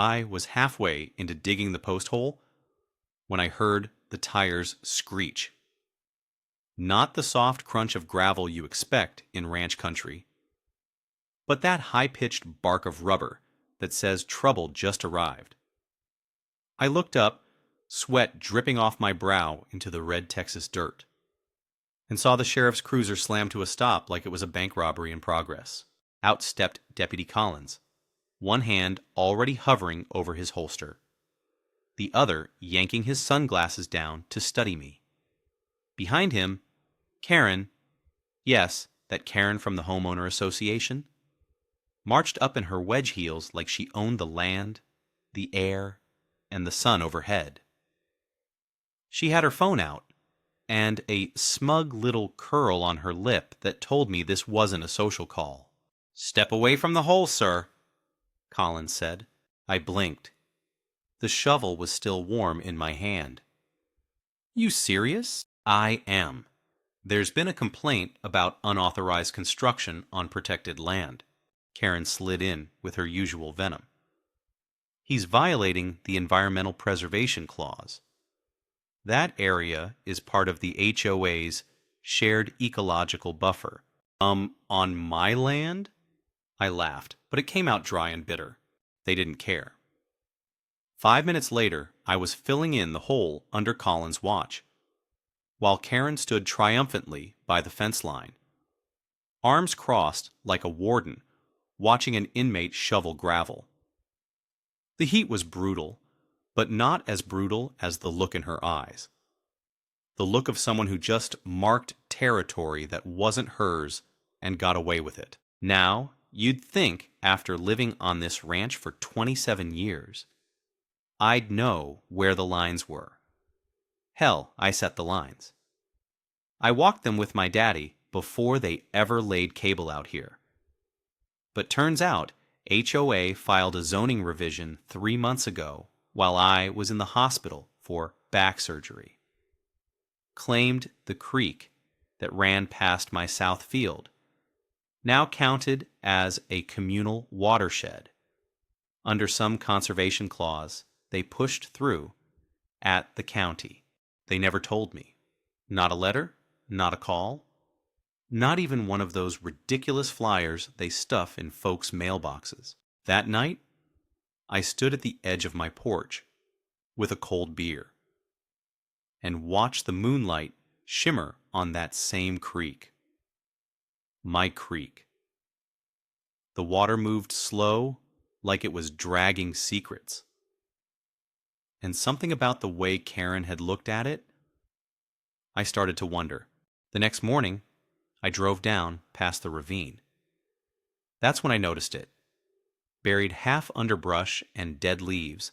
I was halfway into digging the post hole when I heard the tires screech. Not the soft crunch of gravel you expect in ranch country, but that high-pitched bark of rubber that says trouble just arrived. I looked up, sweat dripping off my brow into the red Texas dirt, and saw the sheriff's cruiser slam to a stop like it was a bank robbery in progress. Out stepped Deputy Collins, one hand already hovering over his holster, the other yanking his sunglasses down to study me. Behind him, Karen, yes, that Karen from the Homeowner Association, marched up in her wedge heels like she owned the land, the air, and the sun overhead. She had her phone out, and a smug little curl on her lip that told me this wasn't a social call. "Step away from the hole, sir," Collins said. I blinked. The shovel was still warm in my hand. "You serious?" "I am. There's been a complaint about unauthorized construction on protected land." Karen slid in with her usual venom. "He's violating the Environmental Preservation Clause. That area is part of the HOA's Shared Ecological Buffer." On my land?" I laughed, but it came out dry and bitter. They didn't care. 5 minutes later, I was filling in the hole under Collins' watch, while Karen stood triumphantly by the fence line, arms crossed like a warden watching an inmate shovel gravel. The heat was brutal, but not as brutal as the look in her eyes. The look of someone who just marked territory that wasn't hers and got away with it. Now, you'd think, after living on this ranch for 27 years, I'd know where the lines were. Hell, I set the lines. I walked them with my daddy before they ever laid cable out here. But turns out, HOA filed a zoning revision 3 months ago while I was in the hospital for back surgery. Claimed the creek that ran past my south field, now counted as a communal watershed. Under some conservation clause, they pushed through at the county. They never told me. Not a letter, not a call, not even one of those ridiculous flyers they stuff in folks' mailboxes. That night, I stood at the edge of my porch with a cold beer and watched the moonlight shimmer on that same creek. My creek. The water moved slow, like it was dragging secrets. And something about the way Karen had looked at it, I started to wonder. The next morning, I drove down past the ravine. That's when I noticed it. Buried half underbrush and dead leaves,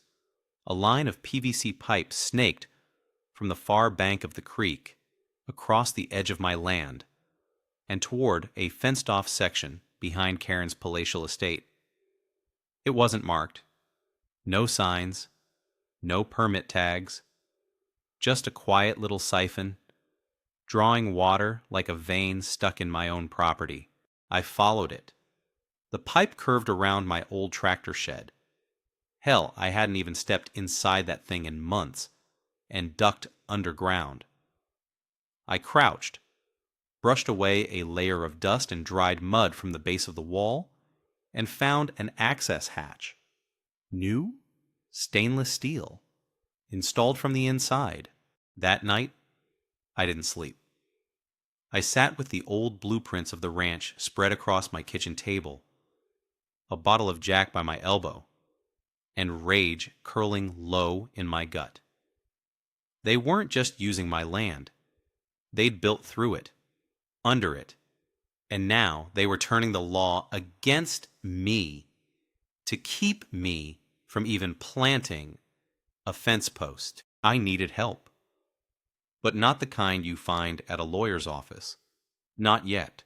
a line of PVC pipe snaked from the far bank of the creek across the edge of my land and toward a fenced-off section behind Karen's palatial estate. It wasn't marked. No signs, no permit tags, just a quiet little siphon, drawing water like a vein stuck in my own property. I followed it. The pipe curved around my old tractor shed. Hell, I hadn't even stepped inside that thing in months, and ducked underground. I crouched, brushed away a layer of dust and dried mud from the base of the wall, and found an access hatch. New, stainless steel, installed from the inside. That night, I didn't sleep. I sat with the old blueprints of the ranch spread across my kitchen table, a bottle of Jack by my elbow, and rage curling low in my gut. They weren't just using my land. They'd built through it, under it, and now they were turning the law against me to keep me from even planting a fence post. I needed help. But not the kind you find at a lawyer's office. Not yet.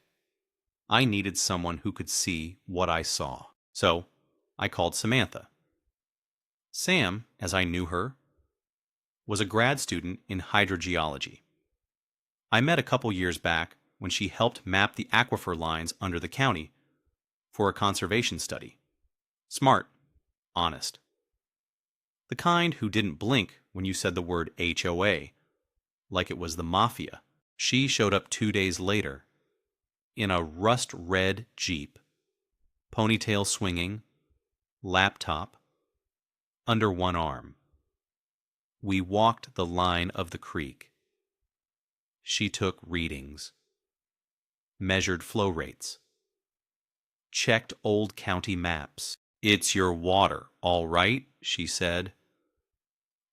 I needed someone who could see what I saw. So I called Samantha. Sam, as I knew her, was a grad student in hydrogeology. I met a couple years back when she helped map the aquifer lines under the county for a conservation study. Smart, honest. The kind who didn't blink when you said the word HOA, like it was the mafia. She showed up 2 days later in a rust-red Jeep, ponytail swinging, laptop, under one arm. We walked the line of the creek. She took readings, measured flow rates, checked old county maps. "It's your water, all right," she said.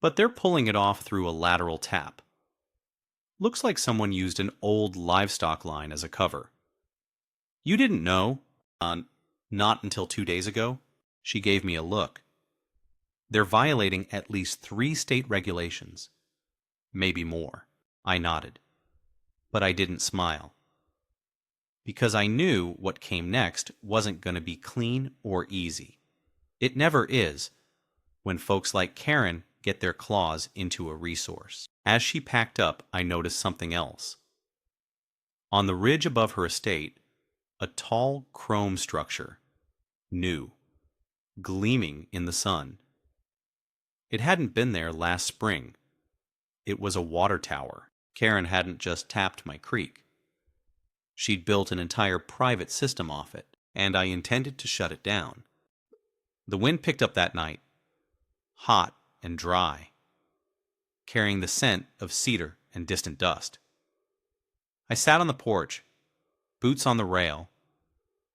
"But they're pulling it off through a lateral tap. Looks like someone used an old livestock line as a cover." "You didn't know?" Not until 2 days ago." She gave me a look. "They're violating at least 3 state regulations. Maybe more." I nodded. But I didn't smile. Because I knew what came next wasn't going to be clean or easy. It never is when folks like Karen get their claws into a resource. As she packed up, I noticed something else. On the ridge above her estate, a tall chrome structure, new, gleaming in the sun. It hadn't been there last spring. It was a water tower. Karen hadn't just tapped my creek. She'd built an entire private system off it, and I intended to shut it down. The wind picked up that night, hot and dry, carrying the scent of cedar and distant dust. I sat on the porch, boots on the rail,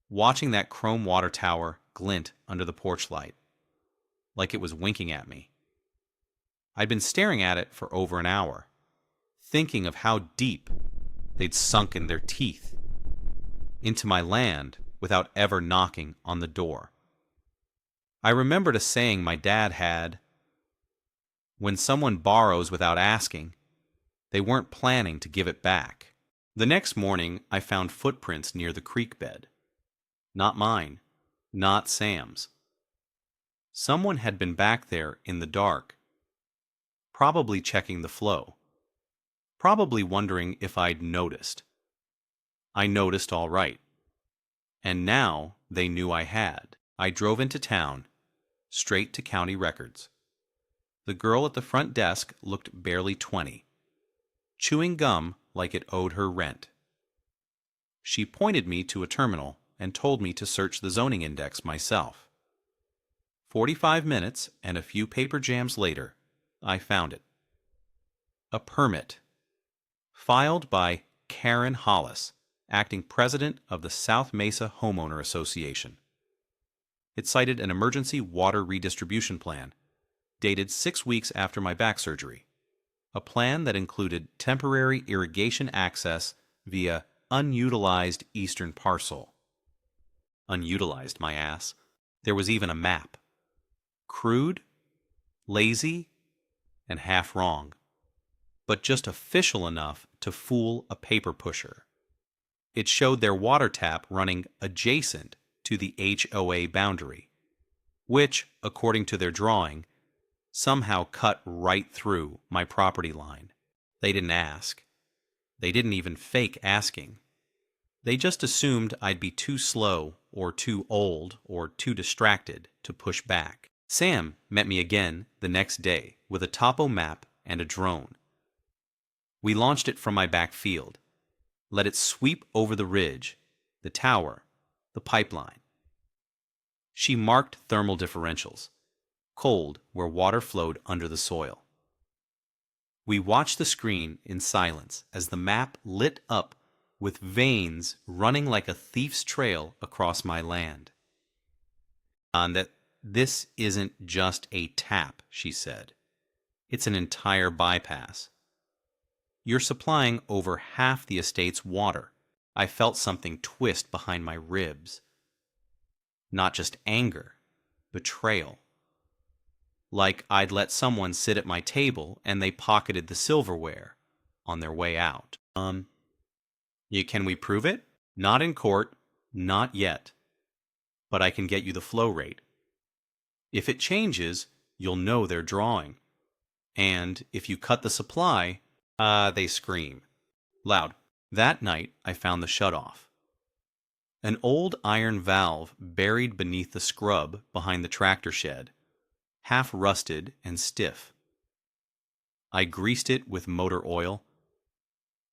watching that chrome water tower glint under the porch light, like it was winking at me. I'd been staring at it for over an hour, thinking of how deep they'd sunken their teeth into my land without ever knocking on the door. I remembered a saying my dad had: "When someone borrows without asking, they weren't planning to give it back." The next morning, I found footprints near the creek bed. Not mine, not Sam's. Someone had been back there in the dark, probably checking the flow, probably wondering if I'd noticed. I noticed all right. And now they knew I had. I drove into town, straight to county records. The girl at the front desk looked barely 20, chewing gum like it owed her rent. She pointed me to a terminal and told me to search the zoning index myself. 45 minutes and a few paper jams later, I found it. A permit, filed by Karen Hollis, acting president of the South Mesa Homeowner Association. It cited an emergency water redistribution plan, dated 6 weeks after my back surgery. A plan that included temporary irrigation access via unutilized eastern parcel. Unutilized, my ass. There was even a map. Crude, lazy, and half wrong, but just official enough to fool a paper pusher. It showed their water tap running adjacent to the HOA boundary, which, according to their drawing, somehow cut right through my property line. They didn't ask. They didn't even fake asking. They just assumed I'd be too slow or too old or too distracted to push back. Sam met me again the next day with a topo map and a drone. We launched it from my back field, let it sweep over the ridge, the tower, the pipeline. She marked thermal differentials, cold where water flowed under the soil. We watched the screen in silence as the map lit up with veins running like a thief's trail across my land. "And that this isn't just a tap," she said. "It's an entire bypass. You're supplying over half the estate's water." I felt something twist behind my ribs. Not just anger, betrayal. Like I'd let someone sit at my table and they pocketed the silverware on their way out. Can we prove it? Not in court, not yet. But I can get you the flow rate. If it changes, you'll know they're drawing. And if you cut the supply, they scream. Loud. That night, I found the shutoff. An old iron valve buried beneath the scrub behind the tractor shed, half rusted and stiff. I greased it with motor oil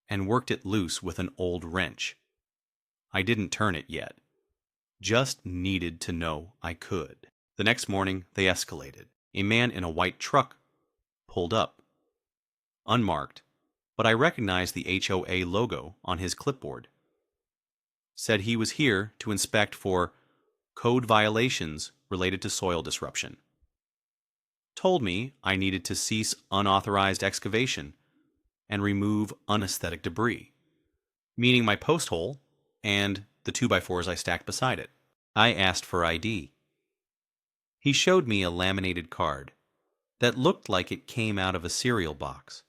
and worked it loose with an old wrench. I didn't turn it yet. Just needed to know I could. The next morning, they escalated. A man in a white truck pulled up. Unmarked, but I recognized the HOA logo on his clipboard. Said he was here to inspect for code violations related to soil disruption. Told me I needed to cease unauthorized excavation and remove unaesthetic debris, meaning my post hole and the 2x4s I stacked beside it. I asked for ID. He showed me a laminated card that looked like it came out of a cereal box.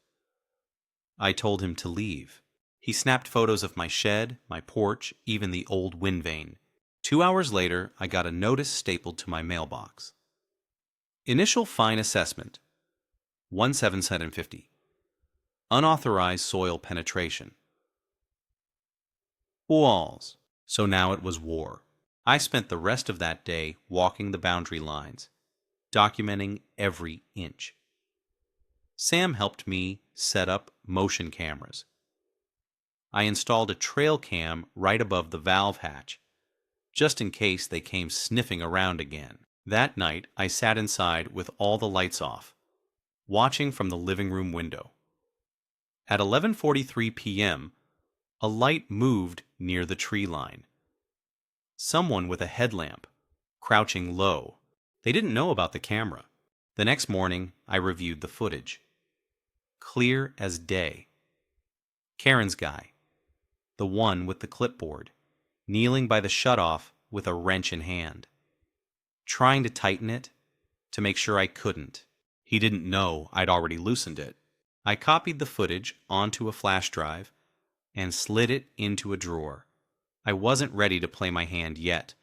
I told him to leave. He snapped photos of my shed, my porch, even the old wind vane. 2 hours later, I got a notice stapled to my mailbox. Initial fine assessment, $177.50. Unauthorized soil penetration. Walls. So now it was war. I spent the rest of that day walking the boundary lines, documenting every inch. Sam helped me set up motion cameras. I installed a trail cam right above the valve hatch, just in case they came sniffing around again. That night, I sat inside with all the lights off, watching from the living room window. At 11:43 p.m., a light moved near the tree line. Someone with a headlamp, crouching low. They didn't know about the camera. The next morning, I reviewed the footage. Clear as day. Karen's guy, the one with the clipboard, kneeling by the shutoff with a wrench in hand, trying to tighten it to make sure I couldn't. He didn't know I'd already loosened it. I copied the footage onto a flash drive and slid it into a drawer. I wasn't ready to play my hand yet,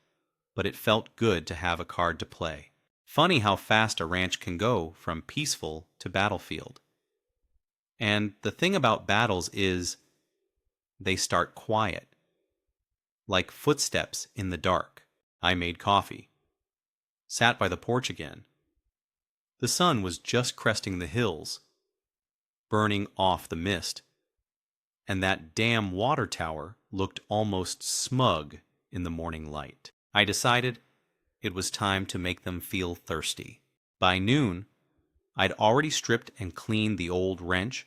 but it felt good to have a card to play. Funny how fast a ranch can go from peaceful to battlefield. And the thing about battles is they start quiet, like footsteps in the dark. I made coffee, sat by the porch again. The sun was just cresting the hills, burning off the mist, and that damn water tower looked almost smug in the morning light. I decided it was time to make them feel thirsty. By noon, I'd already stripped and cleaned the old wrench,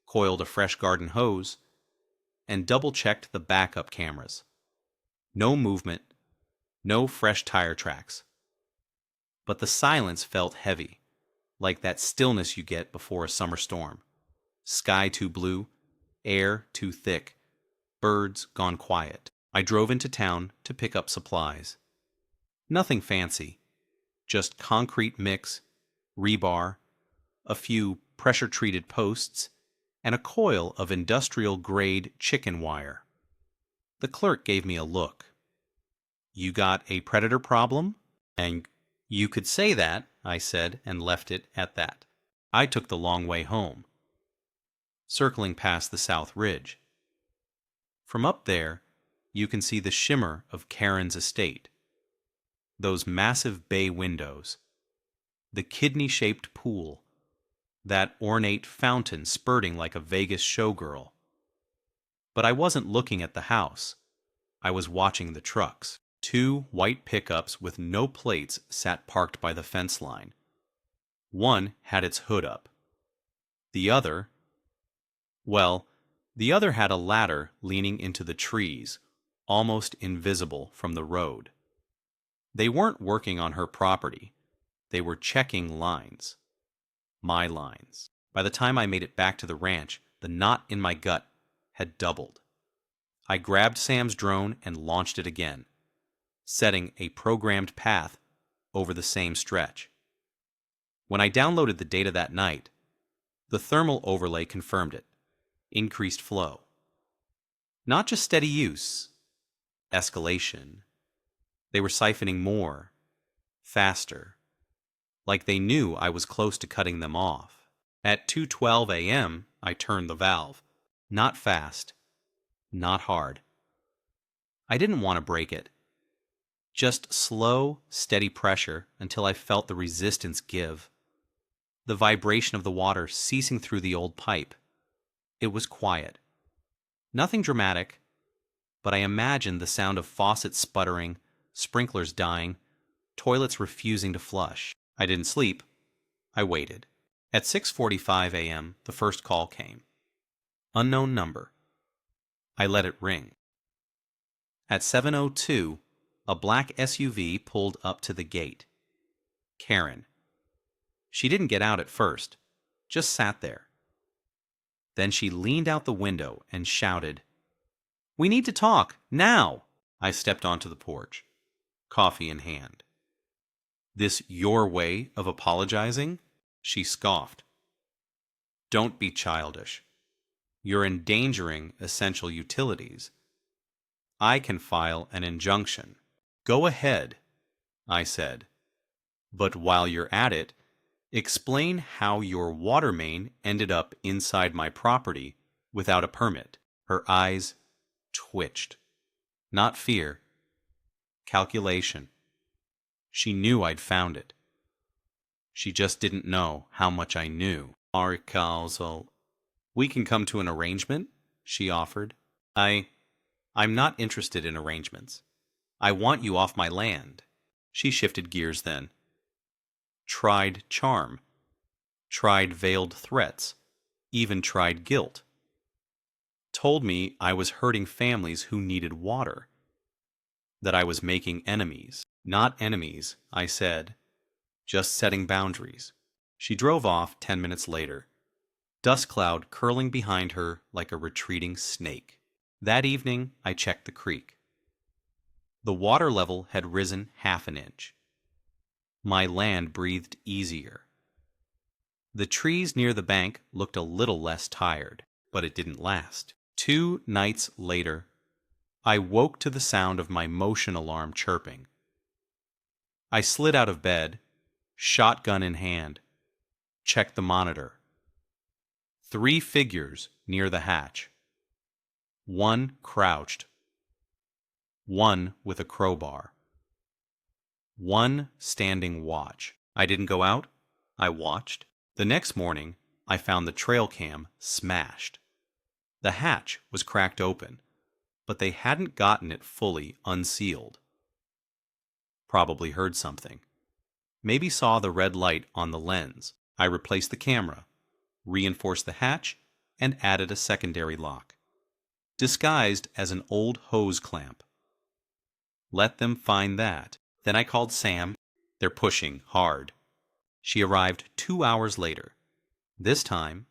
coiled a fresh garden hose, and double-checked the backup cameras. No movement, no fresh tire tracks. But the silence felt heavy, like that stillness you get before a summer storm. Sky too blue, air too thick, birds gone quiet. I drove into town to pick up supplies. Nothing fancy, just concrete mix, rebar, a few pressure-treated posts, and a coil of industrial-grade chicken wire. The clerk gave me a look. "You got a predator problem?" "And you could say that," I said, and left it at that. I took the long way home, circling past the South Ridge. From up there, you can see the shimmer of Karen's estate, those massive bay windows, the kidney-shaped pool, that ornate fountain spurting like a Vegas showgirl. But I wasn't looking at the house. I was watching the trucks. 2 white pickups with no plates sat parked by the fence line. One had its hood up. The other had a ladder leaning into the trees, almost invisible from the road. They weren't working on her property. They were checking lines. My lines. By the time I made it back to the ranch, the knot in my gut had doubled. I grabbed Sam's drone and launched it again, setting a programmed path over the same stretch. When I downloaded the data that night, the thermal overlay confirmed it. Increased flow. Not just steady use. Escalation. They were siphoning more, faster, like they knew I was close to cutting them off. At 2:12 a.m., I turned the valve. Not fast, not hard. I didn't want to break it. Just slow, steady pressure until I felt the resistance give. The vibration of the water ceasing through the old pipe. It was quiet. Nothing dramatic, but I imagined the sound of faucets sputtering, sprinklers dying, toilets refusing to flush. I didn't sleep. I waited. At 6:45 a.m., the first call came. Unknown number. I let it ring. At 7:02, a black SUV pulled up to the gate. Karen. She didn't get out at first, just sat there. Then she leaned out the window and shouted, "We need to talk, now!" I stepped onto the porch, coffee in hand. "This your way of apologizing?" She scoffed. "Don't be childish. You're endangering essential utilities. I can file an injunction." "Go ahead," I said. "But while you're at it, explain how your water main ended up inside my property without a permit." Her eyes twitched. Not fear. Calculation. She knew I'd found it. She just didn't know how much I knew. "Our counsel. We can come to an arrangement," she offered. I'm not interested in arrangements. I want you off my land." She shifted gears then. Tried charm. Tried veiled threats. Even tried guilt. Told me I was hurting families who needed water. That I was making enemies. "Not enemies," I said. "Just setting boundaries." She drove off 10 minutes later, dust cloud curling behind her like a retreating snake. That evening, I checked the creek. The water level had risen half an inch. My land breathed easier. The trees near the bank looked a little less tired, but it didn't last. 2 nights later, I woke to the sound of my motion alarm chirping. I slid out of bed, shotgun in hand, checked the monitor. 3 figures near the hatch. 1 crouched. 1 with a crowbar. 1 standing watch. I didn't go out. I watched. The next morning, I found the trail cam smashed. The hatch was cracked open, but they hadn't gotten it fully unsealed. Probably heard something. Maybe saw the red light on the lens. I replaced the camera, reinforced the hatch, and added a secondary lock, disguised as an old hose clamp. Let them find that. Then I called Sam. They're pushing hard. She arrived 2 hours later, this time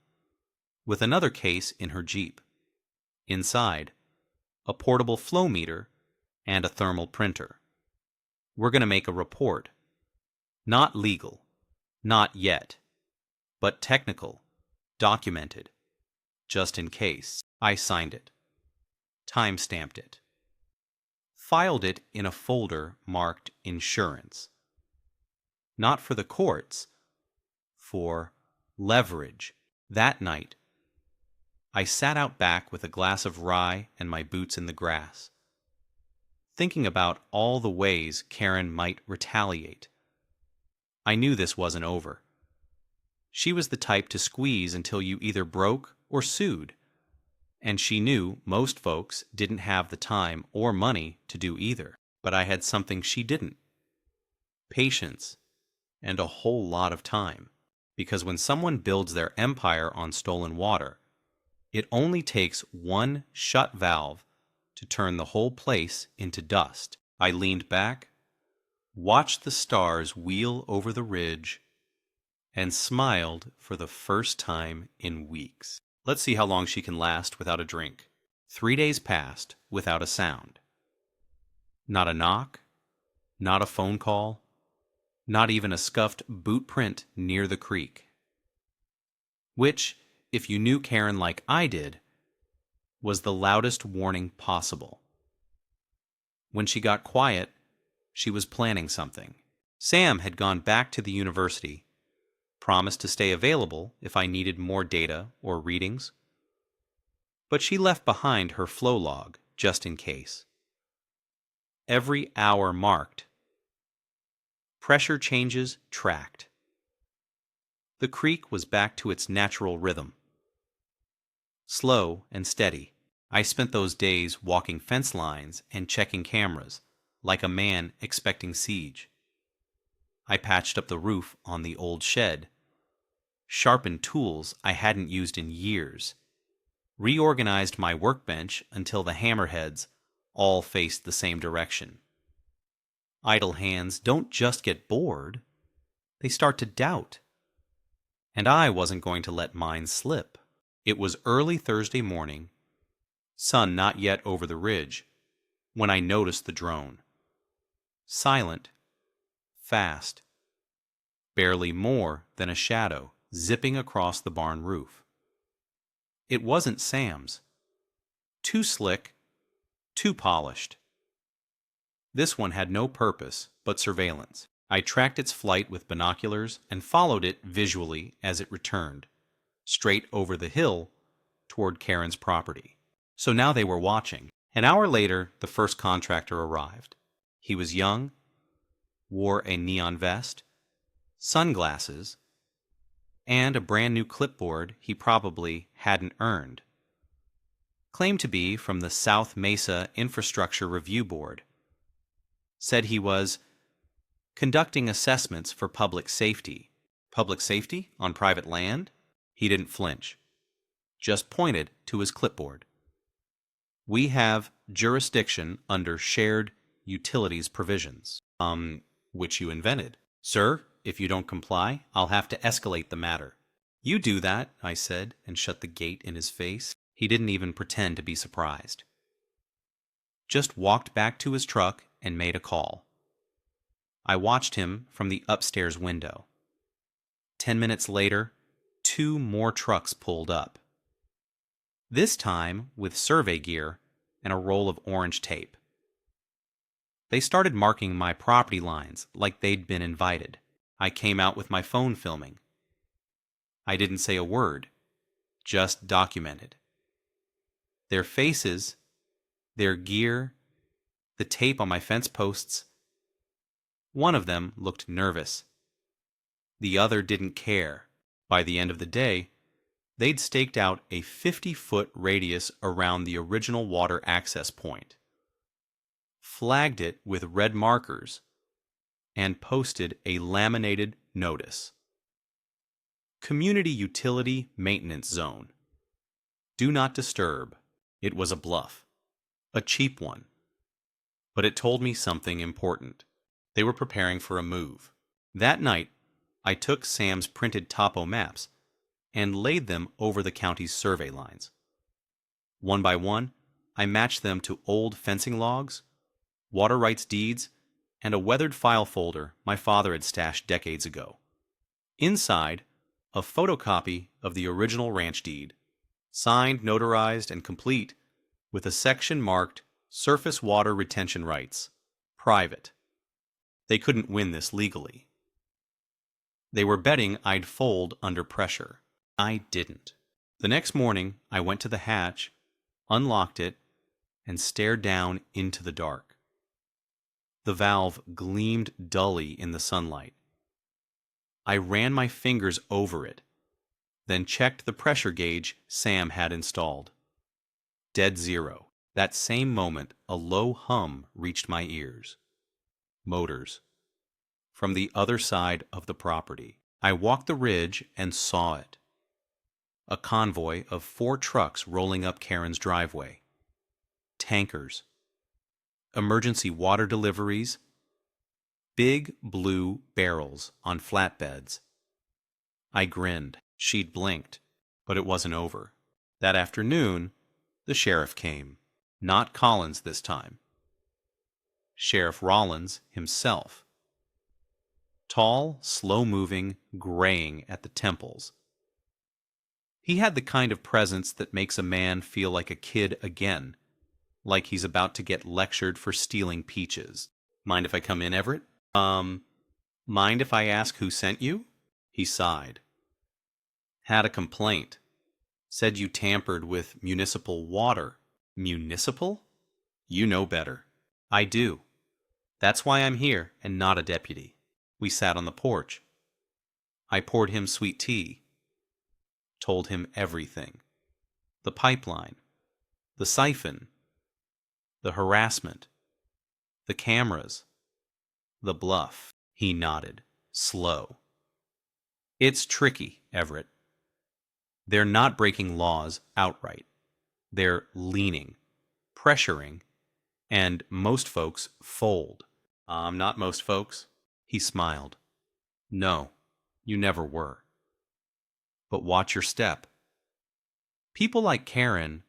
with another case in her Jeep. Inside, a portable flow meter and a thermal printer. "We're going to make a report. Not legal, not yet, but technical, documented, just in case." I signed it, time-stamped it, filed it in a folder marked insurance. Not for the courts, for leverage. That night, I sat out back with a glass of rye and my boots in the grass, thinking about all the ways Karen might retaliate. I knew this wasn't over. She was the type to squeeze until you either broke or sued, and she knew most folks didn't have the time or money to do either. But I had something she didn't. Patience, and a whole lot of time. Because when someone builds their empire on stolen water, it only takes 1 shut valve to turn the whole place into dust. I leaned back, watched the stars wheel over the ridge, and smiled for the first time in weeks. Let's see how long she can last without a drink. 3 days passed without a sound. Not a knock, not a phone call, not even a scuffed boot print near the creek. Which, if you knew Karen like I did, was the loudest warning possible. When she got quiet, she was planning something. Sam had gone back to the university, promised to stay available if I needed more data or readings. But she left behind her flow log, just in case. Every hour marked Pressure changes tracked. The creek was back to its natural rhythm. Slow and steady. I spent those days walking fence lines and checking cameras, like a man expecting siege. I patched up the roof on the old shed, sharpened tools I hadn't used in years, reorganized my workbench until the hammerheads all faced the same direction. Idle hands don't just get bored, they start to doubt. And I wasn't going to let mine slip. It was early Thursday morning, sun not yet over the ridge, when I noticed the drone. Silent, fast, barely more than a shadow zipping across the barn roof. It wasn't Sam's. Too slick, too polished. This one had no purpose but surveillance. I tracked its flight with binoculars and followed it visually as it returned, straight over the hill toward Karen's property. So now they were watching. An hour later, the first contractor arrived. He was young, wore a neon vest, sunglasses, and a brand new clipboard he probably hadn't earned. Claimed to be from the South Mesa Infrastructure Review Board. Said he was conducting assessments for public safety. Public safety on private land? He didn't flinch. Just pointed to his clipboard. We have jurisdiction under shared utilities provisions, which you invented. Sir, if you don't comply, I'll have to escalate the matter. You do that, I said, and shut the gate in his face. He didn't even pretend to be surprised. Just walked back to his truck and made a call. I watched him from the upstairs window. 10 minutes later, 2 more trucks pulled up. This time with survey gear and a roll of orange tape. They started marking my property lines like they'd been invited. I came out with my phone filming. I didn't say a word, just documented. Their faces, their gear, the tape on my fence posts. One of them looked nervous. The other didn't care. By the end of the day, they'd staked out a 50-foot radius around the original water access point, flagged it with red markers, and posted a laminated notice. Community Utility Maintenance Zone. Do not disturb. It was a bluff. A cheap one. But it told me something important. They were preparing for a move. That night, I took Sam's printed topo maps and laid them over the county's survey lines. One by one, I matched them to old fencing logs, water rights deeds, and a weathered file folder my father had stashed decades ago. Inside, a photocopy of the original ranch deed, signed, notarized, and complete, with a section marked Surface Water Retention Rights, Private. They couldn't win this legally. They were betting I'd fold under pressure. I didn't. The next morning, I went to the hatch, unlocked it, and stared down into the dark. The valve gleamed dully in the sunlight. I ran my fingers over it, then checked the pressure gauge Sam had installed. Dead zero. That same moment, a low hum reached my ears. Motors. From the other side of the property. I walked the ridge and saw it. A convoy of 4 trucks rolling up Karen's driveway. Tankers. Emergency water deliveries. Big blue barrels on flatbeds. I grinned. She'd blinked, but it wasn't over. That afternoon, the sheriff came. Not Collins this time. Sheriff Rollins himself. Tall, slow-moving, graying at the temples. He had the kind of presence that makes a man feel like a kid again, like he's about to get lectured for stealing peaches. Mind if I come in, Everett? Mind if I ask who sent you? He sighed. Had a complaint. Said you tampered with municipal water. Municipal? You know better. I do. That's why I'm here and not a deputy. We sat on the porch. I poured him sweet tea, told him everything. The pipeline, the siphon, the harassment, the cameras, the bluff. He nodded, slow. It's tricky, Everett. They're not breaking laws outright. They're leaning, pressuring, and most folks fold. Not most folks. He smiled. No, you never were. But watch your step. People like Karen,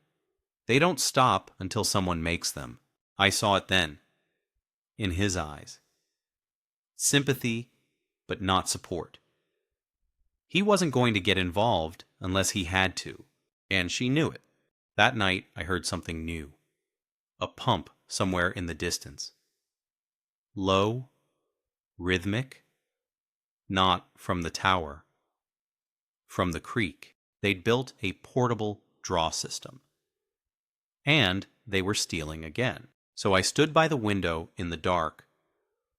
they don't stop until someone makes them. I saw it then, in his eyes. Sympathy, but not support. He wasn't going to get involved unless he had to, and she knew it. That night, I heard something new. A pump somewhere in the distance. Low, rhythmic, not from the tower, from the creek. They'd built a portable draw system. And they were stealing again. So I stood by the window in the dark,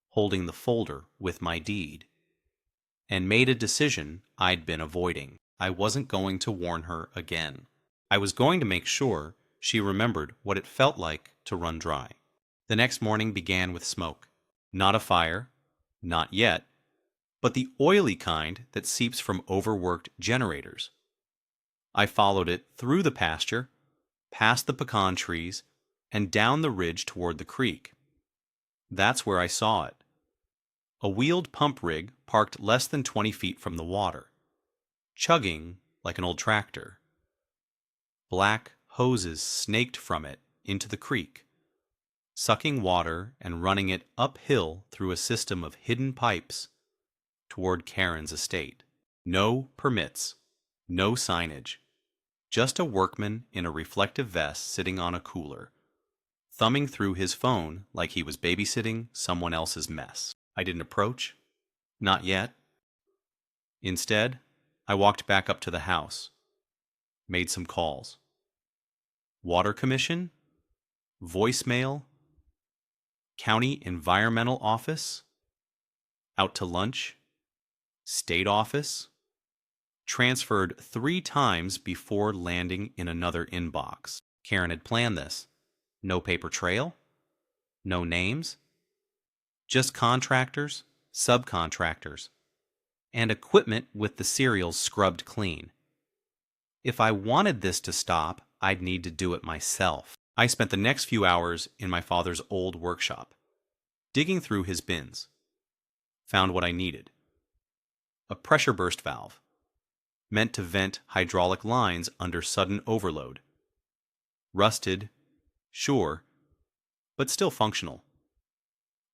holding the folder with my deed, and made a decision I'd been avoiding. I wasn't going to warn her again. I was going to make sure she remembered what it felt like to run dry. The next morning began with smoke. Not a fire, not yet, but the oily kind that seeps from overworked generators. I followed it through the pasture, past the pecan trees, and down the ridge toward the creek. That's where I saw it. A wheeled pump rig parked less than 20 feet from the water, chugging like an old tractor. Black hoses snaked from it into the creek, sucking water and running it uphill through a system of hidden pipes toward Karen's estate. No permits, no signage, just a workman in a reflective vest sitting on a cooler, thumbing through his phone like he was babysitting someone else's mess. I didn't approach. Not yet. Instead, I walked back up to the house, made some calls. Water Commission, voicemail, County Environmental Office, out to lunch, State Office, transferred 3 times before landing in another inbox. Karen had planned this. No paper trail, no names, just contractors, subcontractors, and equipment with the serials scrubbed clean. If I wanted this to stop, I'd need to do it myself. I spent the next few hours in my father's old workshop, digging through his bins. Found what I needed. A pressure burst valve, meant to vent hydraulic lines under sudden overload. Rusted, sure, but still functional.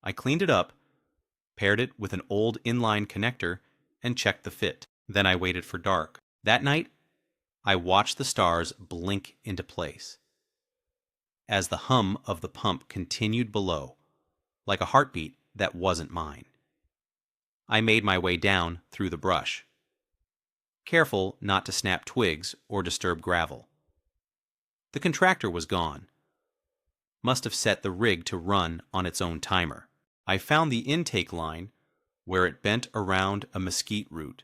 I cleaned it up, paired it with an old inline connector, and checked the fit. Then I waited for dark. That night, I watched the stars blink into place as the hum of the pump continued below, like a heartbeat that wasn't mine. I made my way down through the brush, careful not to snap twigs or disturb gravel. The contractor was gone. Must have set the rig to run on its own timer. I found the intake line where it bent around a mesquite root.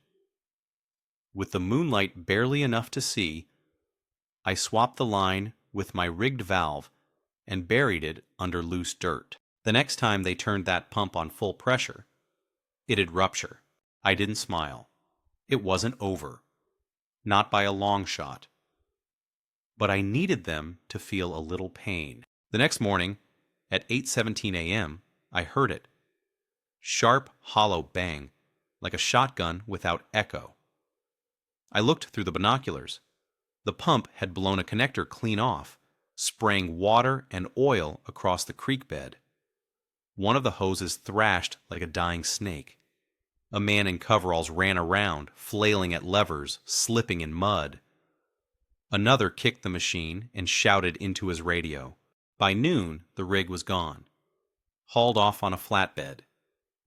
With the moonlight barely enough to see, I swapped the line with my rigged valve and buried it under loose dirt. The next time they turned that pump on full pressure, it'd rupture. I didn't smile. It wasn't over. Not by a long shot. But I needed them to feel a little pain. The next morning, at 8:17 a.m., I heard it. Sharp, hollow bang, like a shotgun without echo. I looked through the binoculars. The pump had blown a connector clean off, spraying water and oil across the creek bed. One of the hoses thrashed like a dying snake. A man in coveralls ran around, flailing at levers, slipping in mud. Another kicked the machine and shouted into his radio. By noon, the rig was gone, hauled off on a flatbed,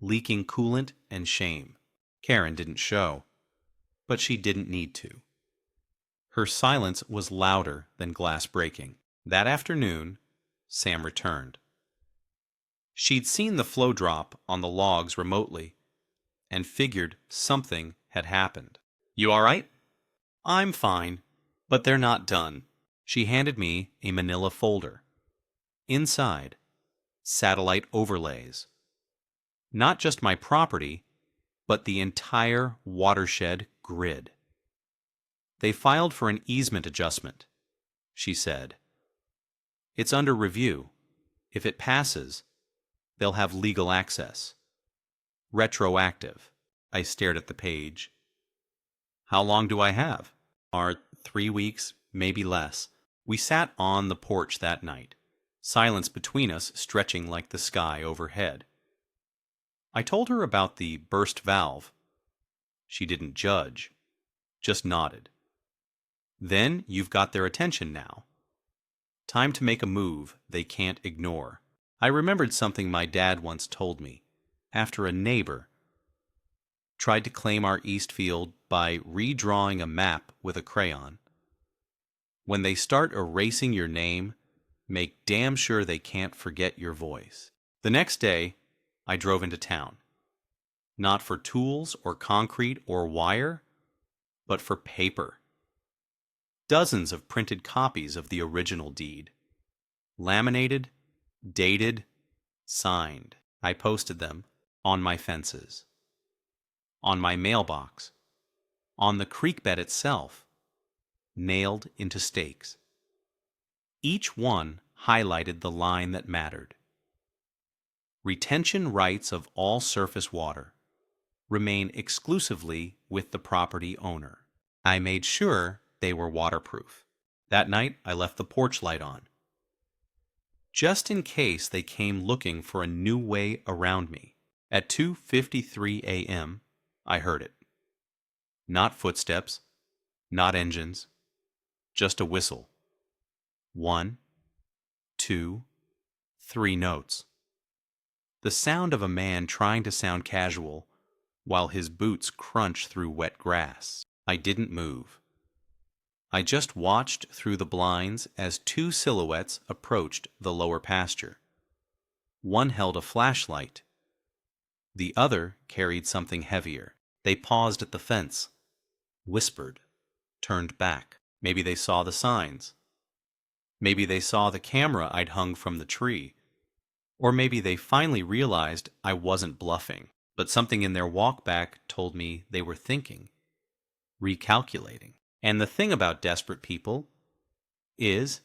leaking coolant and shame. Karen didn't show, but she didn't need to. Her silence was louder than glass breaking. That afternoon, Sam returned. She'd seen the flow drop on the logs remotely, and figured something had happened. "You all right?" "I'm fine, but they're not done." She handed me a manila folder. Inside, satellite overlays. Not just my property, but the entire watershed grid. "They filed for an easement adjustment," she said. "It's under review. If it passes, they'll have legal access. Retroactive." I stared at the page. "How long do I have?" "Are 3 weeks, maybe less." We sat on the porch that night, silence between us stretching like the sky overhead. I told her about the burst valve. She didn't judge, just nodded. "Then you've got their attention now. Time to make a move they can't ignore." I remembered something my dad once told me, after a neighbor tried to claim our east field by redrawing a map with a crayon. When they start erasing your name, make damn sure they can't forget your voice. The next day, I drove into town. Not for tools or concrete or wire, but for paper. Dozens of printed copies of the original deed. Laminated, dated, signed. I posted them on my fences, on my mailbox, on the creek bed itself, nailed into stakes. Each one highlighted the line that mattered. Retention rights of all surface water remain exclusively with the property owner. I made sure they were waterproof. That night, I left the porch light on, just in case they came looking for a new way around me. At 2:53 a.m., I heard it. Not footsteps, not engines, just a whistle. 1, 2, 3 notes. The sound of a man trying to sound casual while his boots crunch through wet grass. I didn't move. I just watched through the blinds as 2 silhouettes approached the lower pasture. One held a flashlight. The other carried something heavier. They paused at the fence, whispered, turned back. Maybe they saw the signs. Maybe they saw the camera I'd hung from the tree. Or maybe they finally realized I wasn't bluffing. But something in their walk back told me they were thinking, recalculating. And the thing about desperate people is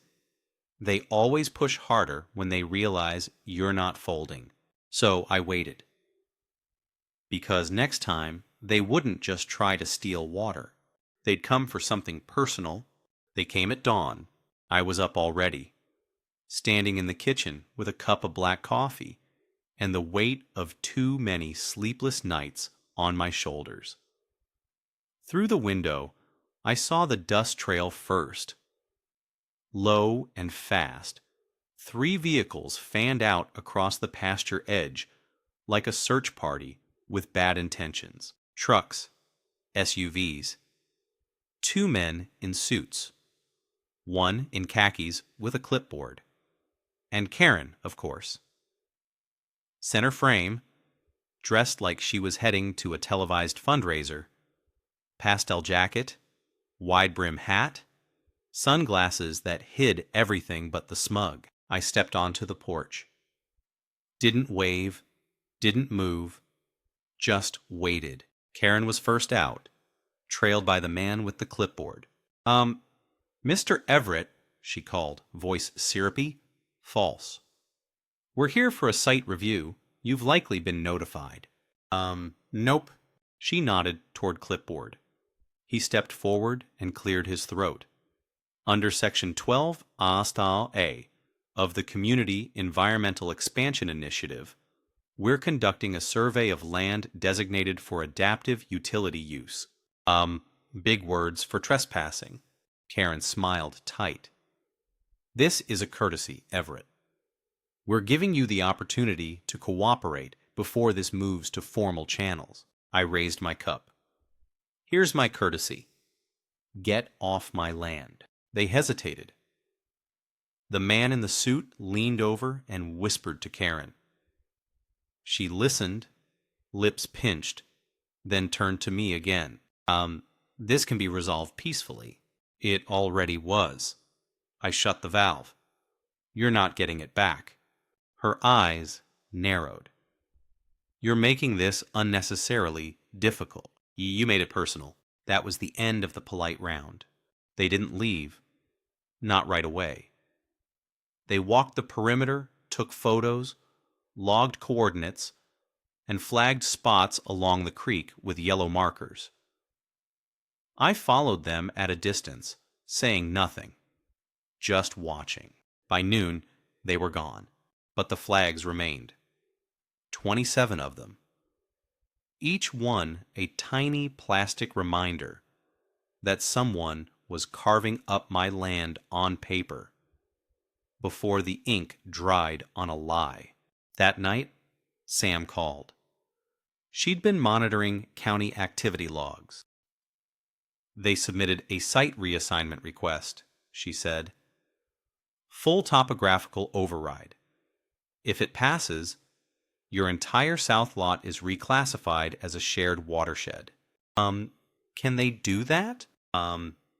they always push harder when they realize you're not folding. So I waited. Because next time, they wouldn't just try to steal water. They'd come for something personal. They came at dawn. I was up already, standing in the kitchen with a cup of black coffee and the weight of too many sleepless nights on my shoulders. Through the window, I saw the dust trail first. Low and fast, 3 vehicles fanned out across the pasture edge like a search party with bad intentions. Trucks, SUVs. 2 men in suits. 1 in khakis with a clipboard. And Karen, of course. Center frame, dressed like she was heading to a televised fundraiser. Pastel jacket, wide brim hat, sunglasses that hid everything but the smug. I stepped onto the porch. Didn't wave, didn't move, just waited. Karen was first out, trailed by the man with the clipboard. Mr. Everett, she called, voice syrupy. False. "We're here for a site review. You've likely been notified." Nope. She nodded toward clipboard. He stepped forward and cleared his throat. "Under Section 12 A of the Community Environmental Expansion Initiative, we're conducting a survey of land designated for adaptive utility use." Big words for trespassing. Karen smiled tight. "This is a courtesy, Everett. We're giving you the opportunity to cooperate before this moves to formal channels." I raised my cup. "Here's my courtesy. Get off my land." They hesitated. The man in the suit leaned over and whispered to Karen. She listened, lips pinched, then turned to me again. This can be resolved peacefully. It already was. I shut the valve. You're not getting it back. Her eyes narrowed. You're making this unnecessarily difficult. You made it personal. That was the end of the polite round. They didn't leave. Not right away. They walked the perimeter, took photos, logged coordinates, and flagged spots along the creek with yellow markers. I followed them at a distance, saying nothing, just watching. By noon, they were gone, but the flags remained. 27 of them. Each one a tiny plastic reminder that someone was carving up my land on paper before the ink dried on a lie. That night, Sam called. She'd been monitoring county activity logs. They submitted a site reassignment request, she said. Full topographical override. If it passes, your entire south lot is reclassified as a shared watershed. Can they do that?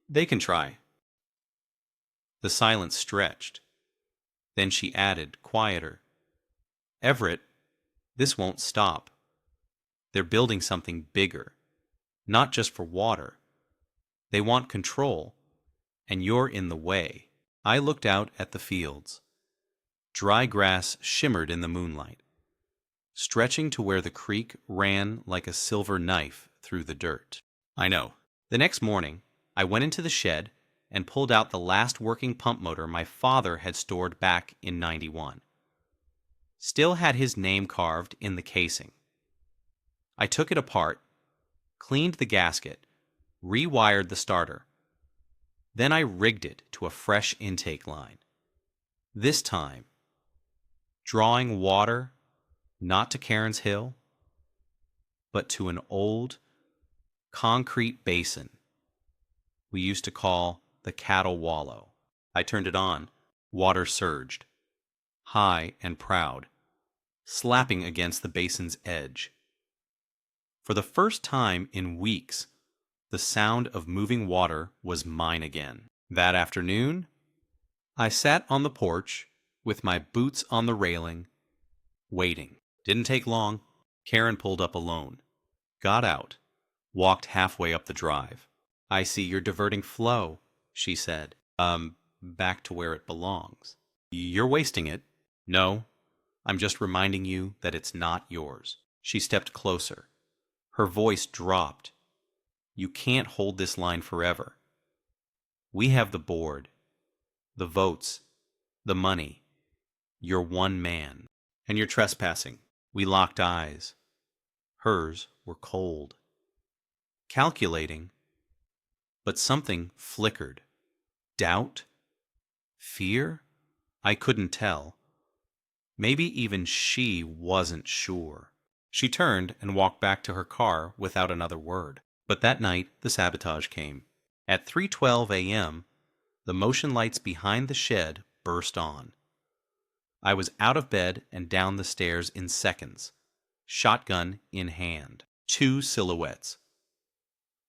They can try. The silence stretched. Then she added, quieter, Everett, this won't stop. They're building something bigger, not just for water. They want control, and you're in the way. I looked out at the fields. Dry grass shimmered in the moonlight, stretching to where the creek ran like a silver knife through the dirt. I know. The next morning, I went into the shed and pulled out the last working pump motor my father had stored back in '91. Still had his name carved in the casing. I took it apart, cleaned the gasket, rewired the starter. Then I rigged it to a fresh intake line. This time, drawing water not to Karen's Hill, but to an old concrete basin we used to call the Cattle Wallow. I turned it on. Water surged, high and proud, slapping against the basin's edge. For the first time in weeks, the sound of moving water was mine again. That afternoon, I sat on the porch with my boots on the railing, waiting. Didn't take long. Karen pulled up alone, got out, walked halfway up the drive. I see you're diverting flow, she said. Back to where it belongs. You're wasting it. No, I'm just reminding you that it's not yours. She stepped closer. Her voice dropped. You can't hold this line forever. We have the board, the votes, the money. You're one man, and you're trespassing. We locked eyes. Hers were cold. Calculating, but something flickered. Doubt? Fear? I couldn't tell. Maybe even she wasn't sure. She turned and walked back to her car without another word. But that night, the sabotage came. At 3:12 a.m., the motion lights behind the shed burst on. I was out of bed and down the stairs in seconds, shotgun in hand. 2 silhouettes.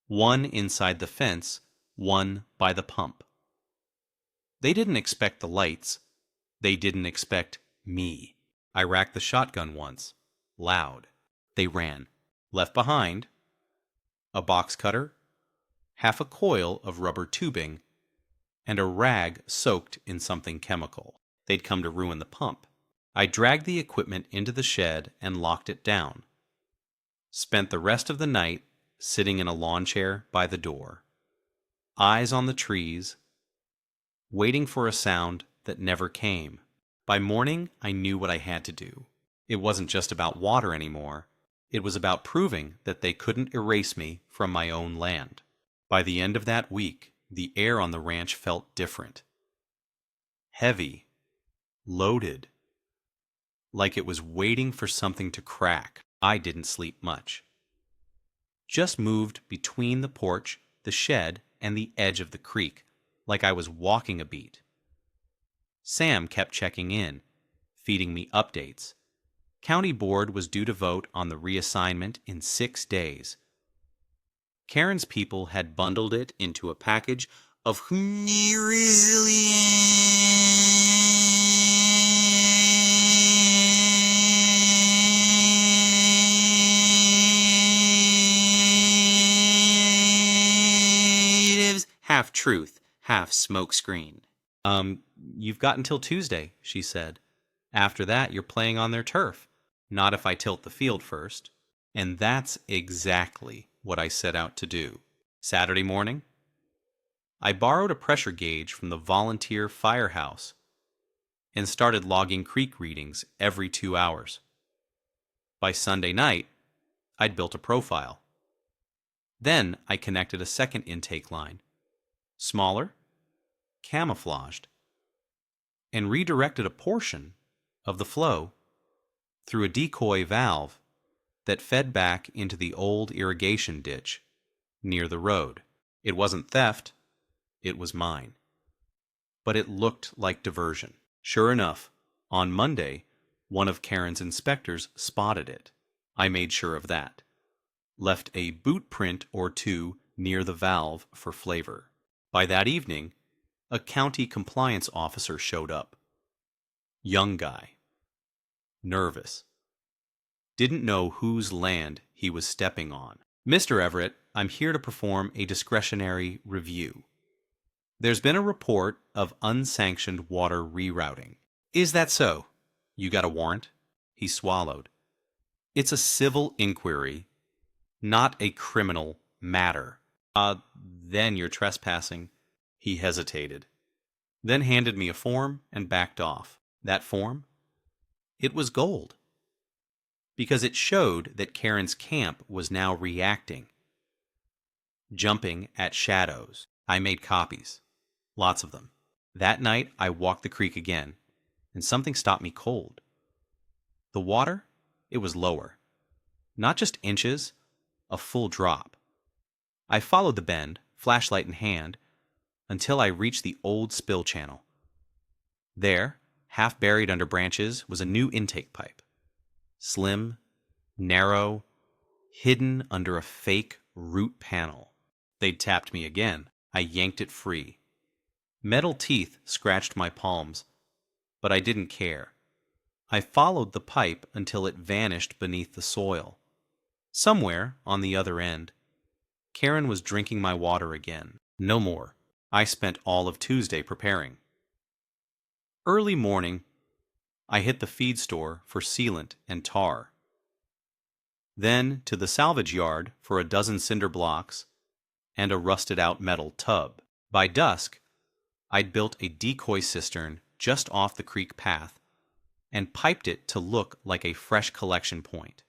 One inside the fence, one by the pump. They didn't expect the lights. They didn't expect me. I racked the shotgun once, loud. They ran. Left behind, a box cutter, half a coil of rubber tubing, and a rag soaked in something chemical. They'd come to ruin the pump. I dragged the equipment into the shed and locked it down. Spent the rest of the night sitting in a lawn chair by the door, eyes on the trees, waiting for a sound that never came. By morning, I knew what I had to do. It wasn't just about water anymore. It was about proving that they couldn't erase me from my own land. By the end of that week, the air on the ranch felt different. Heavy, loaded, like it was waiting for something to crack. I didn't sleep much. Just moved between the porch, the shed, and the edge of the creek, like I was walking a beat. Sam kept checking in, feeding me updates. County board was due to vote on the reassignment in 6 days. Karen's people had bundled it into a package of half truth, half smokescreen. You've got until Tuesday, she said. After that, you're playing on their turf. Not if I tilt the field first. And that's exactly what I set out to do. Saturday morning, I borrowed a pressure gauge from the volunteer firehouse and started logging creek readings every 2 hours. By Sunday night, I'd built a profile. Then I connected a second intake line, smaller, camouflaged, and redirected a portion of the flow through a decoy valve that fed back into the old irrigation ditch near the road. It wasn't theft, it was mine. But it looked like diversion. Sure enough, on Monday, one of Karen's inspectors spotted it. I made sure of that. Left a boot print or two near the valve for flavor. By that evening, a county compliance officer showed up. Young guy. Nervous. Didn't know whose land he was stepping on. Mr. Everett, I'm here to perform a discretionary review. There's been a report of unsanctioned water rerouting. Is that so? You got a warrant? He swallowed. It's a civil inquiry, not a criminal matter. Then you're trespassing. He hesitated, then handed me a form and backed off. That form? It was gold, because it showed that Karen's camp was now reacting, jumping at shadows. I made copies, lots of them. That night, I walked the creek again, and something stopped me cold. The water, it was lower. Not just inches, a full drop. I followed the bend, flashlight in hand, until I reached the old spill channel. There, half buried under branches, was a new intake pipe. Slim, narrow, hidden under a fake root panel. They'd tapped me again. I yanked it free. Metal teeth scratched my palms, but I didn't care. I followed the pipe until it vanished beneath the soil. Somewhere, on the other end, Karen was drinking my water again. No more. I spent all of Tuesday preparing. Early morning, I hit the feed store for sealant and tar. Then to the salvage yard for a dozen cinder blocks and a rusted-out metal tub. By dusk, I'd built a decoy cistern just off the creek path and piped it to look like a fresh collection point.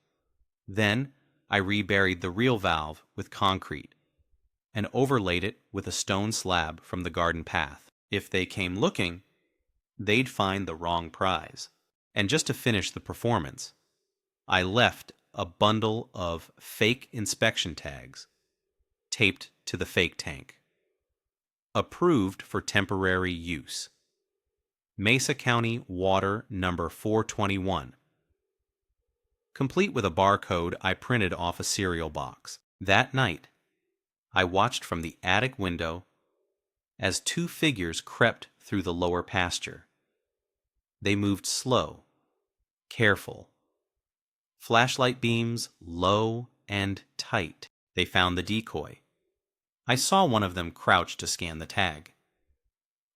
Then I reburied the real valve with concrete and overlaid it with a stone slab from the garden path. If they came looking, they'd find the wrong prize. And just to finish the performance, I left a bundle of fake inspection tags taped to the fake tank. Approved for temporary use. Mesa County Water Number 421. Complete with a barcode I printed off a cereal box. That night, I watched from the attic window as two figures crept through the lower pasture. They moved slow, careful. Flashlight beams low and tight. They found the decoy. I saw one of them crouch to scan the tag.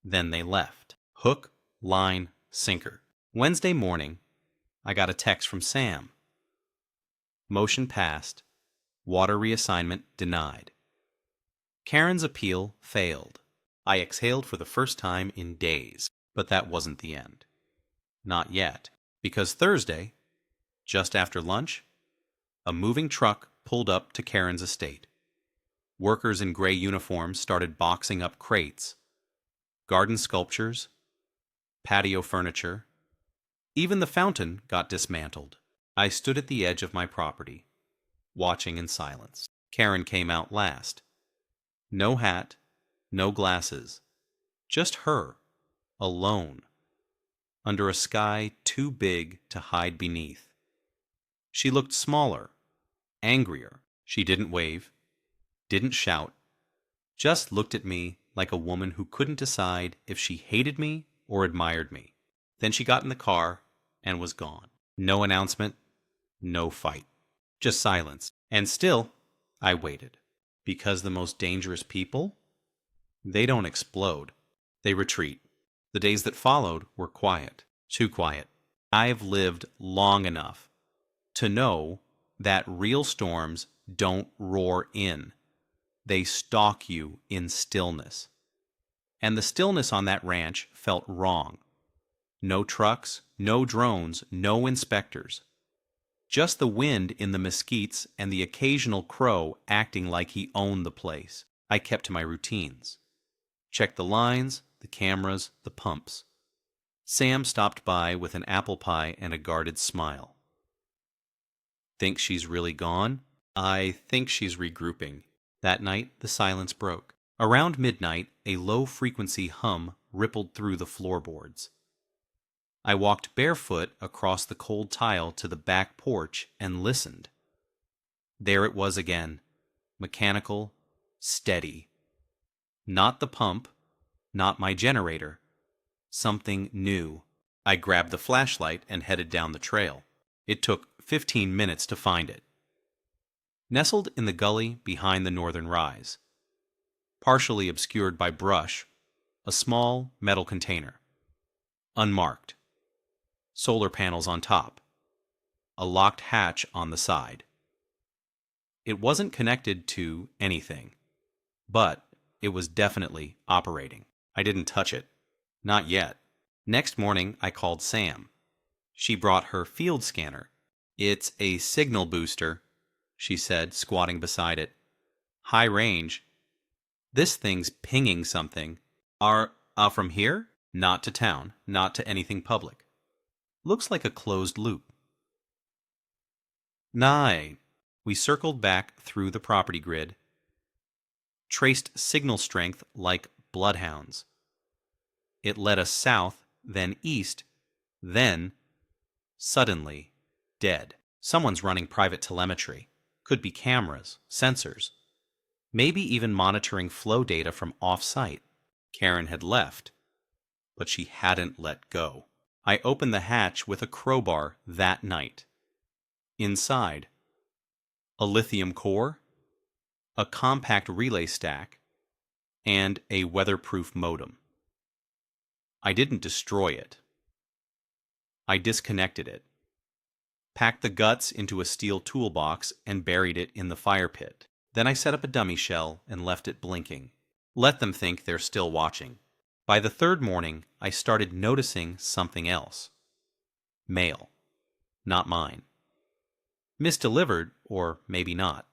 Then they left. Hook, line, sinker. Wednesday morning, I got a text from Sam. Motion passed. Water reassignment denied. Karen's appeal failed. I exhaled for the first time in days, but that wasn't the end. Not yet, because Thursday, just after lunch, a moving truck pulled up to Karen's estate. Workers in gray uniforms started boxing up crates, garden sculptures, patio furniture. Even the fountain got dismantled. I stood at the edge of my property, watching in silence. Karen came out last. No hat, no glasses, just her, alone, under a sky too big to hide beneath. She looked smaller, angrier. She didn't wave, Didn't shout, just looked at me like a woman who couldn't decide if she hated me or admired me. Then she got in the car and was gone. No announcement, no fight, just silence. And still, I waited. Because the most dangerous people, they don't explode. They retreat. The days that followed were quiet. Too quiet. I've lived long enough to know that real storms don't roar in. They stalk you in stillness. And the stillness on that ranch felt wrong. No trucks, no drones, no inspectors. Just the wind in the mesquites and the occasional crow acting like he owned the place. I kept to my routines. Checked the lines, the cameras, the pumps. Sam stopped by with an apple pie and a guarded smile. Think she's really gone? I think she's regrouping. That night, the silence broke. Around midnight, a low-frequency hum rippled through the floorboards. I walked barefoot across the cold tile to the back porch and listened. There it was again, mechanical, steady. Not the pump, not my generator. Something new. I grabbed the flashlight and headed down the trail. It took 15 minutes to find it. Nestled in the gully behind the northern rise, partially obscured by brush, a small metal container. Unmarked. Solar panels on top. A locked hatch on the side. It wasn't connected to anything, but it was definitely operating. I didn't touch it. Not yet. Next morning, I called Sam. She brought her field scanner. It's a signal booster, she said, squatting beside it. High range. This thing's pinging something. From here? Not to town, not to anything public. Looks like a closed loop. Nigh. We circled back through the property grid. Traced signal strength like bloodhounds. It led us south, then east, then, suddenly, dead. Someone's running private telemetry. Could be cameras, sensors. Maybe even monitoring flow data from off-site. Karen had left, but she hadn't let go. I opened the hatch with a crowbar that night. Inside, a lithium core, a compact relay stack, and a weatherproof modem. I didn't destroy it. I disconnected it, packed the guts into a steel toolbox, and buried it in the fire pit. Then I set up a dummy shell and left it blinking. Let them think they're still watching. By the third morning, I started noticing something else. Mail. Not mine. Misdelivered, or maybe not.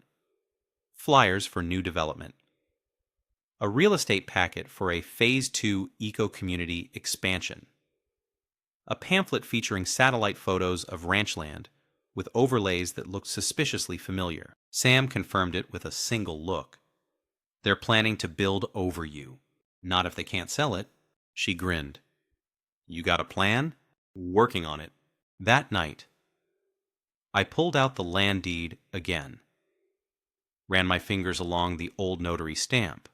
Flyers for new development. A real estate packet for a Phase 2 eco-community expansion. A pamphlet featuring satellite photos of ranch land with overlays that looked suspiciously familiar. Sam confirmed it with a single look. They're planning to build over you. Not if they can't sell it. She grinned. You got a plan? Working on it. That night, I pulled out the land deed again. Ran my fingers along the old notary stamp.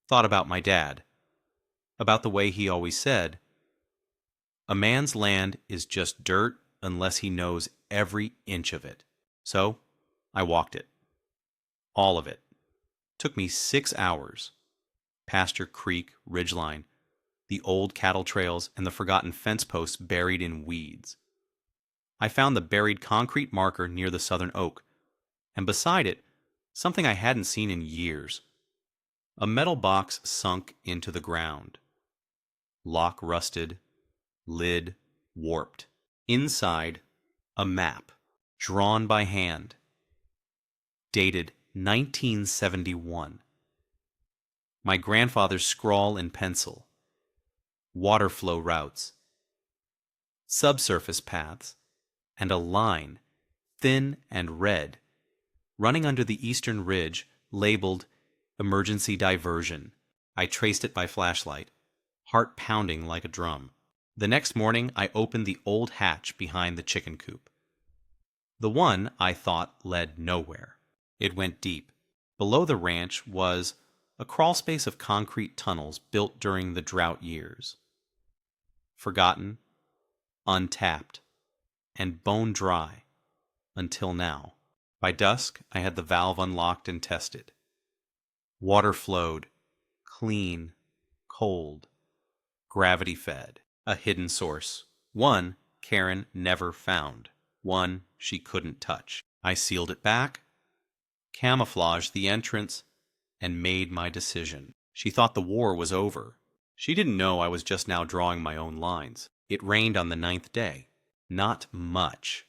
Thought about my dad. About the way he always said, a man's land is just dirt unless he knows every inch of it. So, I walked it. All of it. Took me 6 hours. Pasture Creek, ridgeline, the old cattle trails, and the forgotten fence posts buried in weeds. I found the buried concrete marker near the southern oak, and beside it, something I hadn't seen in years. A metal box sunk into the ground. Lock rusted, lid warped. Inside, a map, drawn by hand. Dated 1971. My grandfather's scrawl in pencil. Water flow routes. Subsurface paths. And a line, thin and red, running under the eastern ridge, labeled Emergency Diversion. I traced it by flashlight, heart pounding like a drum. The next morning, I opened the old hatch behind the chicken coop. The one I thought led nowhere. It went deep, Below the ranch was a crawlspace of concrete tunnels built during the drought years. Forgotten, untapped, and bone dry until now. By dusk, I had the valve unlocked and tested. Water flowed, clean, cold, gravity-fed, a hidden source. One Karen never found. One she couldn't touch. I sealed it back, camouflaged the entrance, and made my decision. She thought the war was over. She didn't know I was just now drawing my own lines. It rained on the 9th day. Not much.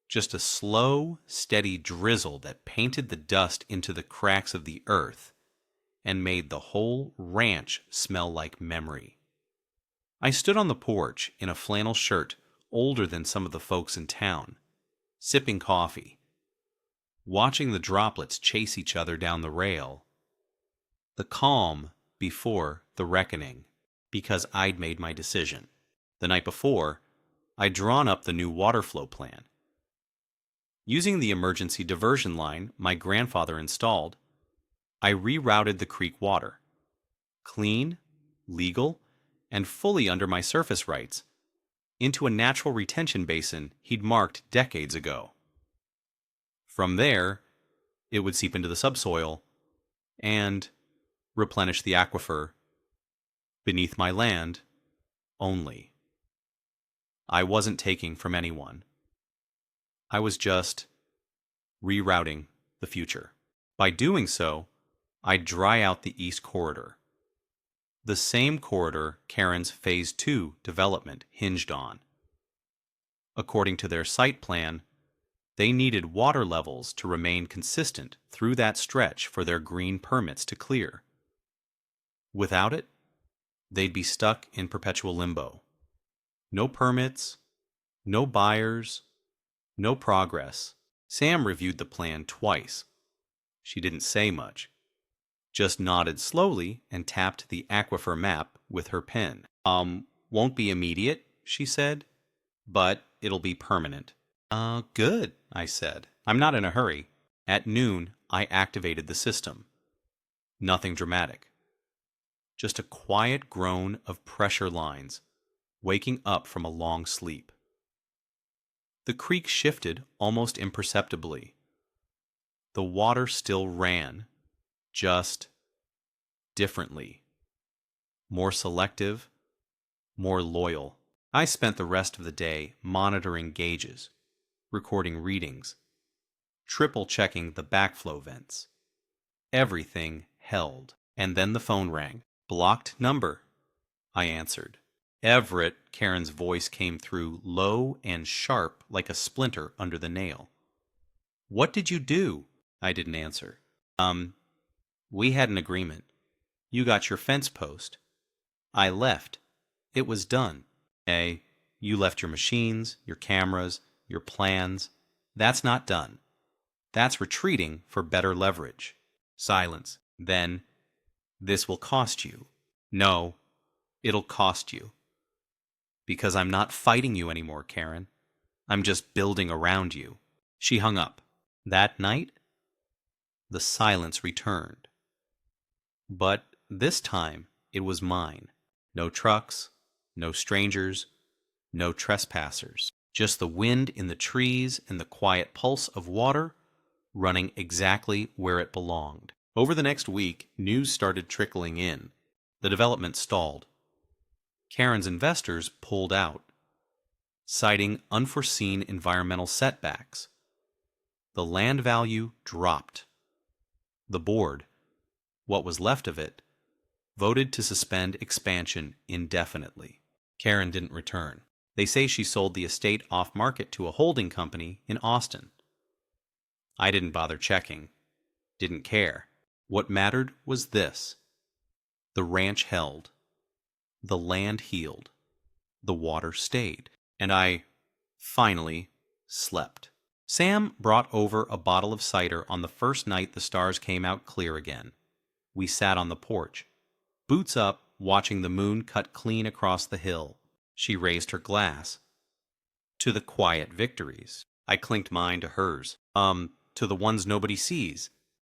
Just a slow, steady drizzle that painted the dust into the cracks of the earth and made the whole ranch smell like memory. I stood on the porch in a flannel shirt older than some of the folks in town, sipping coffee, watching the droplets chase each other down the rail. The calm before the reckoning, because I'd made my decision. The night before, I'd drawn up the new water flow plan. Using the emergency diversion line my grandfather installed, I rerouted the creek water. Clean, legal, and fully under my surface rights, into a natural retention basin he'd marked decades ago. From there, it would seep into the subsoil and replenish the aquifer beneath my land only. I wasn't taking from anyone. I was just rerouting the future. By doing so, I'd dry out the East Corridor, the same corridor Karen's Phase 2 development hinged on. According to their site plan, they needed water levels to remain consistent through that stretch for their green permits to clear. Without it, they'd be stuck in perpetual limbo. No permits, no buyers, no progress. Sam reviewed the plan twice. She didn't say much, just nodded slowly and tapped the aquifer map with her pen. Won't be immediate, she said, but it'll be permanent. Good, I said. I'm not in a hurry. At noon, I activated the system. Nothing dramatic. Just a quiet groan of pressure lines, waking up from a long sleep. The creek shifted almost imperceptibly. The water still ran, just differently. More selective, more loyal. I spent the rest of the day monitoring gauges, recording readings, triple-checking the backflow vents. Everything held. And then the phone rang. Blocked number, I answered. Everett, Karen's voice came through low and sharp like a splinter under the nail. What did you do? I didn't answer. We had an agreement. You got your fence post. I left. It was done. You left your machines, your cameras, your plans. That's not done. That's retreating for better leverage. Silence. Then, this will cost you. No, it'll cost you. Because I'm not fighting you anymore, Karen. I'm just building around you. She hung up. That night, the silence returned. But this time, it was mine. No trucks, no strangers, no trespassers. Just the wind in the trees and the quiet pulse of water running exactly where it belonged. Over the next week, news started trickling in. The development stalled. Karen's investors pulled out, citing unforeseen environmental setbacks. The land value dropped. The board, what was left of it, voted to suspend expansion indefinitely. Karen didn't return. They say she sold the estate off-market to a holding company in Austin. I didn't bother checking. Didn't care. What mattered was this. The ranch held. The land healed. The water stayed. And I, finally, slept. Sam brought over a bottle of cider on the first night the stars came out clear again. We sat on the porch, boots up, watching the moon cut clean across the hill. She raised her glass. To the quiet victories. I clinked mine to hers. To the ones nobody sees.